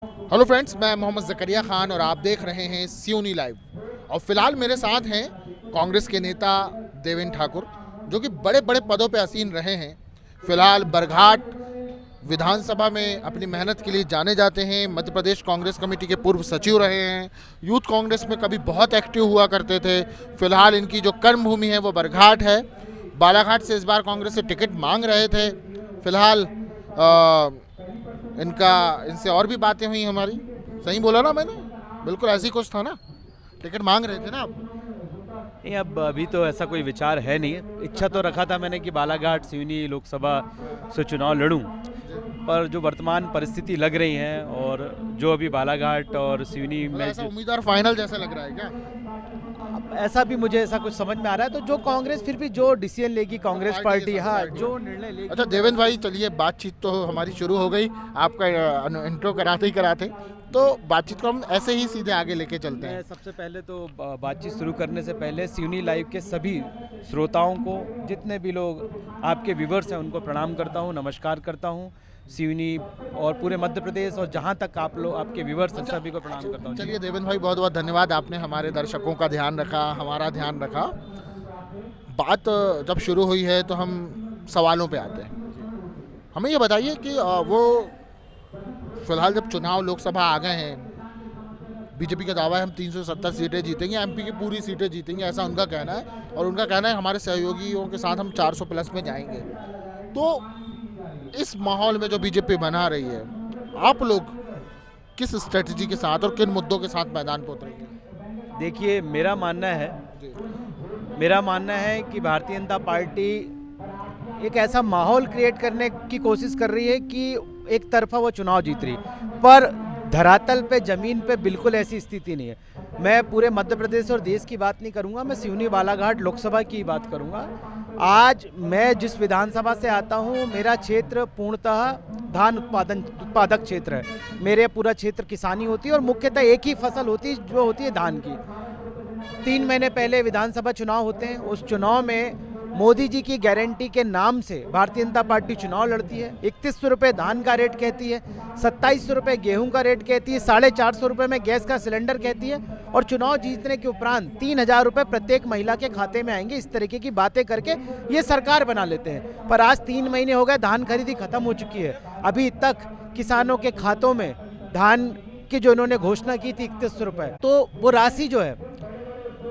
Hello friends, मैं मोहम्मद ज़करिया ख़ान और आप देख रहे हैं सियोनी लाइव। और फिलहाल मेरे साथ हैं कांग्रेस के नेता देवेंद्र ठाकुर, जो कि बड़े बड़े पदों पे आसीन रहे हैं। फिलहाल बरघाट विधानसभा में अपनी मेहनत के लिए जाने जाते हैं। मध्य प्रदेश कांग्रेस कमेटी के पूर्व सचिव रहे हैं। यूथ कांग्रेस में कभी बहुत एक्टिव हुआ करते थे। फिलहाल इनकी जो कर्म भूमि है वो बरघाट है। बालाघाट से इस बार कांग्रेस से टिकट मांग रहे थे। फिलहाल इनसे और भी बातें हुई हमारी। सही बोला ना मैंने? बिल्कुल ऐसी कुछ था ना, टिकट मांग रहे थे ना आप? नहीं, अब अभी तो ऐसा कोई विचार है नहीं। इच्छा तो रखा था मैंने कि बालाघाट सिवनी लोकसभा से चुनाव लड़ूं, पर जो वर्तमान परिस्थिति लग रही है और जो अभी बालाघाट और सिवनी में ऐसा उम्मीदवार फाइनल जैसा लग रहा है क्या? अब ऐसा भी मुझे ऐसा कुछ समझ में आ रहा है। तो जो कांग्रेस फिर भी जो डिसीजन लेगी कांग्रेस पार्टी, हाँ, जो निर्णय लेगी। अच्छा देवेंद्र भाई, चलिए बातचीत तो हमारी शुरू हो गई आपका इंट्रो कराते ही कराते। तो बातचीत को हम ऐसे ही सीधे आगे लेके चलते मैं हैं। सबसे पहले तो बातचीत शुरू करने से पहले सिवनी लाइव के सभी श्रोताओं को, जितने भी लोग आपके व्यूवर्स हैं, उनको प्रणाम करता हूं, नमस्कार करता हूं। सिवनी और पूरे मध्य प्रदेश और जहां तक आप लोग आपके व्यूवर्स हैं, सभी को प्रणाम करता हूं। चलिए देवेंद्र भाई, बहुत बहुत धन्यवाद, आपने हमारे दर्शकों का ध्यान रखा, हमारा ध्यान रखा। बात जब शुरू हुई है तो हम सवालों पे आते हैं। हमें ये बताइए कि वो फिलहाल जब चुनाव लोकसभा आ गए हैं, बीजेपी का दावा है हम 370 सीटें जीतेंगे, एमपी की पूरी सीटें जीतेंगे, ऐसा उनका कहना है। और उनका कहना है हमारे सहयोगियों के साथ हम 400 प्लस में जाएंगे। तो इस माहौल में जो बीजेपी बना रही है, आप लोग किस स्ट्रेटजी के साथ और किन मुद्दों के साथ मैदान पर उतरेंगे? देखिए, मेरा मानना है कि भारतीय जनता पार्टी एक ऐसा माहौल क्रिएट करने की कोशिश कर रही है कि एक तरफा वो चुनाव जीत रही, पर धरातल पे, जमीन पे बिल्कुल ऐसी स्थिति नहीं है। मैं पूरे मध्य प्रदेश और देश की बात नहीं करूंगा, मैं सिवनी बालाघाट लोकसभा की बात करूंगा। आज मैं जिस विधानसभा से आता हूं, मेरा क्षेत्र पूर्णतः धान उत्पादक क्षेत्र है। मेरे पूरा क्षेत्र किसानी होती है और मुख्यतः एक ही फसल होती है, जो होती है धान की। 3 महीने पहले विधानसभा चुनाव होते हैं। उस चुनाव में मोदी जी की गारंटी के नाम से भारतीय जनता पार्टी चुनाव लड़ती है। 3100 रुपये धान का रेट कहती है, 2700 रुपये गेहूं का रेट कहती है, 450 रुपये में गैस का सिलेंडर कहती है। और चुनाव जीतने के उपरांत 3000 रुपये प्रत्येक महिला के खाते में आएंगे, इस तरीके की बातें करके ये सरकार बना लेते हैं। पर आज 3 महीने हो गए, धान खरीदी खत्म हो चुकी है। अभी तक किसानों के खातों में धान की जो इन्होंने घोषणा की थी 3100 रुपये, तो वो राशि जो है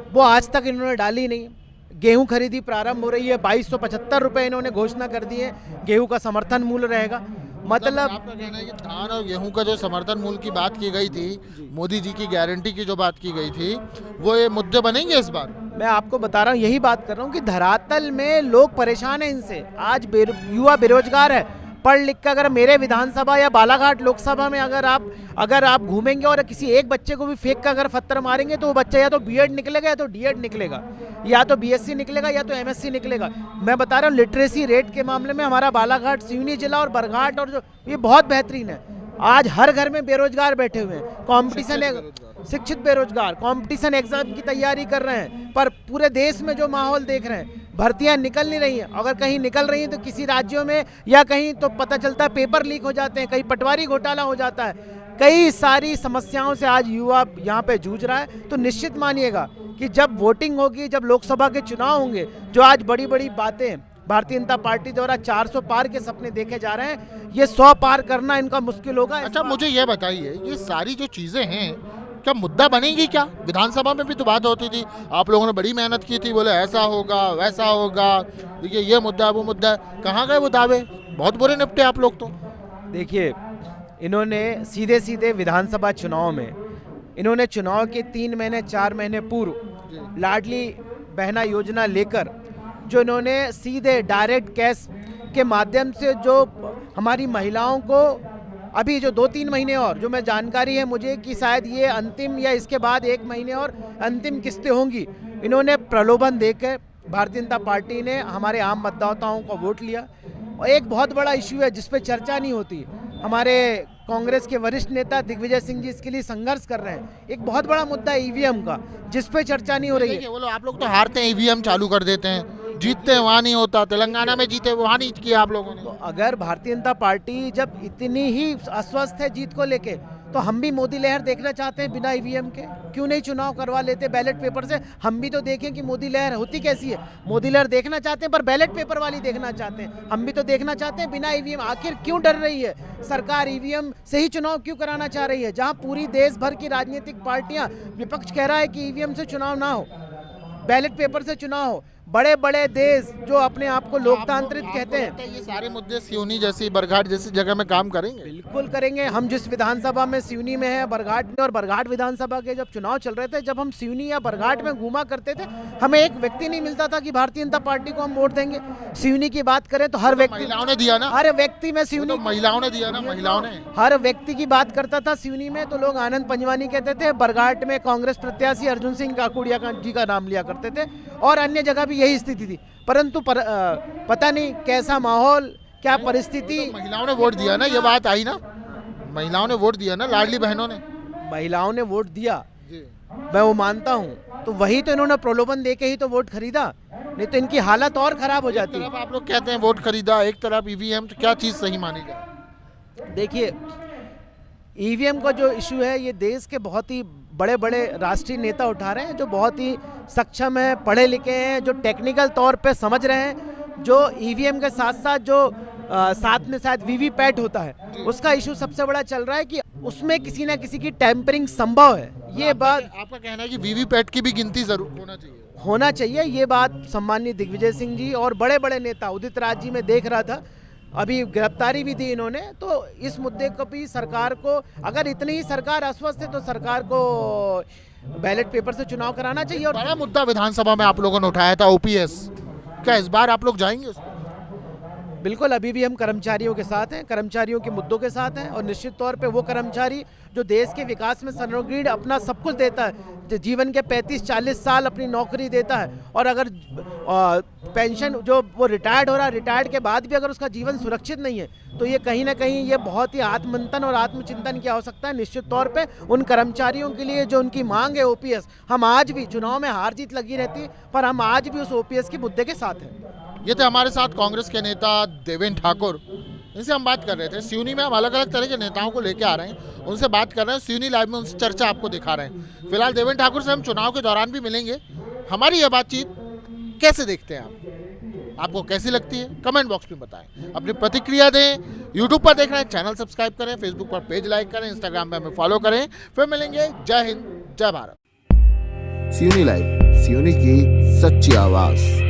वो आज तक इन्होंने डाली नहीं। गेहूं खरीदी प्रारंभ हो रही है, 2275 रुपये इन्होंने घोषणा कर दी है, गेहूं का समर्थन मूल्य रहेगा। मतलब आपका कहना है कि धान और गेहूं का जो समर्थन मूल्य की बात की गई थी, मोदी जी की गारंटी की जो बात की गई थी, वो ये मुद्दे बनेंगे इस बार? मैं आपको बता रहा हूँ, यही बात कर रहा हूँ कि धरातल में लोग परेशान हैं इनसे। आज युवा बेरोजगार है। पढ़ लिख कर अगर मेरे विधानसभा या बालाघाट लोकसभा में अगर आप घूमेंगे और किसी एक बच्चे को भी फेंक कर अगर पत्थर मारेंगे, तो वो बच्चा या तो बीएड निकलेगा, या तो डीएड निकलेगा, या तो बीएससी निकलेगा, या तो एमएससी निकलेगा। मैं बता रहा हूँ, लिटरेसी रेट के मामले में हमारा बालाघाट, सिवनी जिला और बरघाट और जो ये बहुत बेहतरीन है। आज हर घर में बेरोजगार बैठे हुए हैं, कंपटीशन, शिक्षित बेरोजगार कंपटीशन एग्जाम की तैयारी कर रहे हैं। पर पूरे देश में जो माहौल देख रहे हैं, भर्तियां निकल नहीं रही हैं। अगर कहीं निकल रही हैं तो किसी राज्यों में या कहीं तो पता चलता है पेपर लीक हो जाते हैं, कहीं पटवारी घोटाला हो जाता है। कई सारी समस्याओं से आज युवा यहाँ पे जूझ रहा है। तो निश्चित मानिएगा कि जब वोटिंग होगी, जब लोकसभा के चुनाव होंगे, जो आज बड़ी बड़ी बातें भारतीय जनता पार्टी द्वारा 400 पार के सपने देखे जा रहे हैं, ये 100 पार करना इनका मुश्किल होगा। अच्छा, मुझे ये बताइए, ये सारी जो चीज़ें हैं क्या मुद्दा बनेंगी? क्या विधानसभा में भी तो बात होती थी, आप लोगों ने बड़ी मेहनत की थी, बोले ऐसा होगा वैसा होगा, देखिए ये मुद्दा है वो मुद्दा है, कहाँ गए वो दावे? बहुत बुरे निपटे आप लोग तो। देखिए, इन्होंने सीधे सीधे विधानसभा चुनाव में, इन्होंने चुनाव के 3 महीने 4 महीने पूर्व लाडली बहना योजना लेकर जो इन्होंने सीधे डायरेक्ट कैश के माध्यम से जो हमारी महिलाओं को, अभी जो 2-3 महीने और जो मैं जानकारी है मुझे कि शायद ये अंतिम या इसके बाद 1 महीने और अंतिम किस्तें होंगी, इन्होंने प्रलोभन देकर भारतीय जनता पार्टी ने हमारे आम मतदाताओं का वोट लिया। और एक बहुत बड़ा इश्यू है जिस पे चर्चा नहीं होती, हमारे कांग्रेस के वरिष्ठ नेता दिग्विजय सिंह जी इसके लिए संघर्ष कर रहे हैं। एक बहुत बड़ा मुद्दा है ईवीएम का, जिस पे चर्चा नहीं हो रही है। बोलो, आप लोग तो हारते हैं ईवीएम चालू कर देते हैं, जीतते हैं वहाँ नहीं होता, तेलंगाना में जीते वहाँ नहीं किया आप लोगों ने। तो अगर भारतीय जनता पार्टी जब इतनी ही अस्वस्थ है जीत को लेके, तो हम भी मोदी लहर देखना चाहते हैं बिना ईवीएम के। क्यों नहीं चुनाव करवा लेते बैलेट पेपर से? हम भी तो देखें कि मोदी लहर होती कैसी है। मोदी लहर देखना चाहते हैं पर बैलेट पेपर वाली देखना चाहते हैं। हम भी तो देखना चाहते हैं बिना ईवीएम। आखिर क्यों डर रही है सरकार? ईवीएम से ही चुनाव क्यों कराना चाह रही है? जहां पूरी देश भर की राजनीतिक पार्टियां, विपक्ष कह रहा है कि ईवीएम से चुनाव ना हो, बैलेट पेपर से चुनाव हो। बड़े बड़े देश जो अपने आप को लोकतांत्रिक कहते हैं, ये सारे मुद्दे सिवनी जैसी, बरघाट जैसी जगह में काम करेंगे? बिल्कुल करेंगे। हम जिस विधानसभा में, सिवनी में है, बरघाट में, और बरघाट विधानसभा के जब चुनाव चल रहे थे, जब हम सिवनी या बरघाट में घूमा करते थे, हमें एक व्यक्ति नहीं मिलता था कि भारतीय जनता पार्टी को हम वोट देंगे। सिवनी की बात करें तो हर व्यक्ति, महिलाओं ने दिया ना, हर व्यक्ति में सिवनी, महिलाओं ने दिया ना, महिलाओं ने, हर व्यक्ति की बात करता था सिवनी में तो लोग आनंद पंजवानी कहते थे। बरघाट में कांग्रेस प्रत्याशी अर्जुन सिंह काकुड़िया जी का नाम लिया करते थे, और अन्य जगह भी यही स्थिति थी। परंतु पता नहीं कैसा माहौल, क्या परिस्थिति। महिलाओं ने वोट दिया ना, ये बात आई ना, महिलाओं ने वोट दिया ना, लाडली बहनों ने, महिलाओं ने वोट दिया, मैं वो मानता हूँ। तो वही तो इन्होंने प्रलोभन दे के ही तो वोट खरीदा, नहीं तो इनकी हालत और खराब हो जाती है। आप लोग कहते हैं वोट खरीदा, एक तरफ ईवीएम, तो क्या चीज सही मानी जाए? देखिए, ईवीएम का जो इशू है, ये देश के बहुत ही बड़े बड़े राष्ट्रीय नेता उठा रहे हैं, जो बहुत ही सक्षम हैं, पढ़े लिखे हैं, जो टेक्निकल तौर पे समझ रहे हैं। जो ईवीएम के साथ साथ जो साथ में शायद वीवीपैट होता है, उसका इशू सबसे बड़ा चल रहा है कि उसमें किसी ना किसी की टैंपरिंग संभव है। ये बात, आपका कहना है कि वीवीपैट की भी गिनती जरूर होना चाहिए? ये बात सम्मानीय दिग्विजय सिंह जी और बड़े बड़े नेता, उदित राज जी में देख रहा था, अभी गिरफ्तारी भी दी इन्होंने। तो इस मुद्दे को भी सरकार को, अगर इतनी ही सरकार अस्वस्थ है तो सरकार को बैलेट पेपर से चुनाव कराना चाहिए। और बड़ा मुद्दा विधानसभा में आप लोगों ने उठाया था, ओपीएस, क्या इस बार आप लोग जाएंगे उस पर? बिल्कुल, अभी भी हम कर्मचारियों के साथ हैं, कर्मचारियों के मुद्दों के साथ हैं, और निश्चित तौर पे वो कर्मचारी जो देश के विकास में सर्वग्रीण अपना सब कुछ देता है, जीवन के 35-40 साल अपनी नौकरी देता है, और अगर पेंशन जो वो रिटायर्ड हो रहा है, रिटायर्ड के बाद भी अगर उसका जीवन सुरक्षित नहीं है, तो ये कहीं ना कहीं ये बहुत ही आत्ममंथन और आत्मचिंतन की आवश्यकता है। निश्चित तौर पे उन कर्मचारियों के लिए जो उनकी मांग है ओपीएस, हम आज भी, चुनाव में हार जीत लगी रहती है, पर हम आज भी उस ओपीएस के मुद्दे के साथ हैं। ये थे हमारे साथ कांग्रेस के नेता देवेंद्र ठाकुर, इनसे हम बात कर रहे थे। सिवनी में हम अलग अलग तरह के नेताओं को लेके आ रहे हैं, उनसे बात कर रहे हैं, सिवनी लाइव में उनसे चर्चा आपको दिखा रहे हैं। फिलहाल देवेंद्र ठाकुर से हम चुनाव के दौरान भी मिलेंगे। हमारी यह बातचीत कैसे देखते हैं आप, आपको कैसी लगती है, कमेंट बॉक्स में बताएं, अपनी प्रतिक्रिया दें। यूट्यूब पर देख रहे हैं, चैनल सब्सक्राइब करें, फेसबुक पर पेज लाइक करें, इंस्टाग्राम पर हमें फॉलो करें। फिर मिलेंगे। जय हिंद, जय भारत। सिवनी लाइव, सिवनी की सच्ची आवाज़।